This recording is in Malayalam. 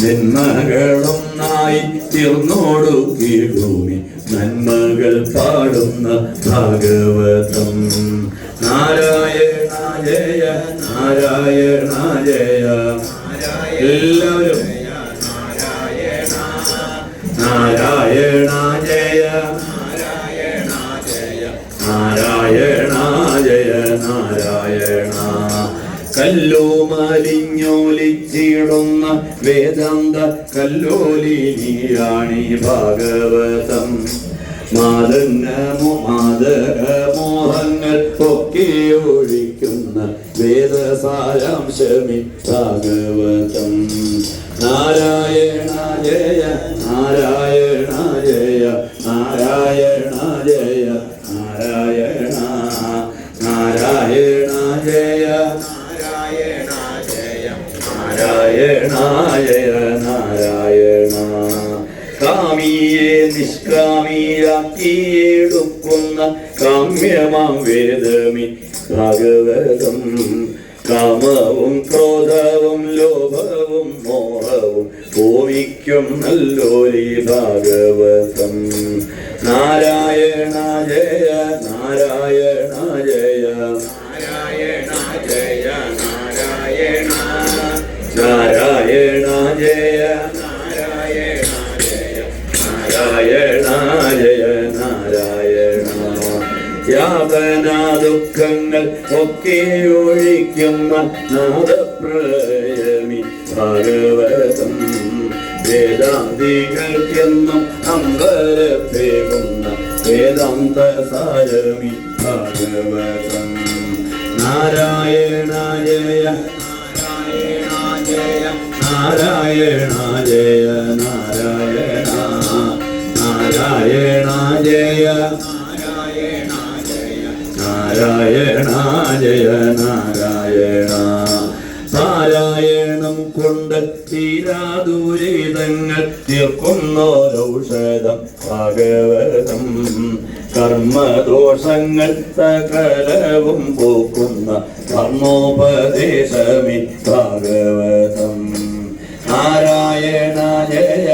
ജന്മകളൊന്നായി തീർന്നോടുക്കിടുമി നന്മകൾ പാടുന്ന ഭാഗവതം. നാരായണ ജയ നാരായണ ജയ. എല്ലാവരും നാരായണ ജയ നാരായണ ജയ നാരായണ ജയ നാരായണ. കല്ലോമലിഞ്ഞോലിച്ചിടുന്ന വേദാന്ത കല്ലോലിനിയാണി ഭാഗവതം. മാതരമോഹങ്ങൾ ഒക്കെ ഒഴിക്കുന്ന വേദസാരാംശമി ഭാഗവതം. നാരായണ ജയ നാരായണ ജയ നാരായണ ജയ നാരായണ നാരായണ ജയ നാരായണ ജയ നാരായണ ജയ നാരായണ. കാമിയെ നിഷ്കാമിയാക്കിയെടുക്കുന്ന കാമ്യമാം വേദമി ഭാഗവതം. കാമവും ക്രോധവും ലോഭവും മോഹവും ഭൂമിക്കും നല്ലോരി ഭാഗവതം. നാരായണ ജയ നാരായണ ജയ നാരായണ ജയ നാരായണ നാരായണ ജയ നാരായണ ജയ നാരായണ ജയ നാരായണ. യാതന ദുഃഖങ്ങൾ ഒക്കെ ഒഴിക്കുന്ന നാദപ്രയമി ഭാഗവതം. വേദാന്തികൾക്കെന്നും അമ്പരപ്പേകുന്ന വേദാന്ത സാരമി ഭാഗവതം. നാരായണ ജയ നാരായണ ജയ നാരായണ ജയ നാരായണ നാരായണ ജയ നാരായണ ജയ നാരായണ. പാരായണം കൊണ്ട് തീരാദുരിതങ്ങൾ തീർക്കുന്നോരൗഷധം ഭാഗവതം. കർമ്മദോഷങ്ങൾ സകലവും പോക്കുന്ന കർമ്മോപദേശമി ഭാഗവതം. നാരായണ ജയ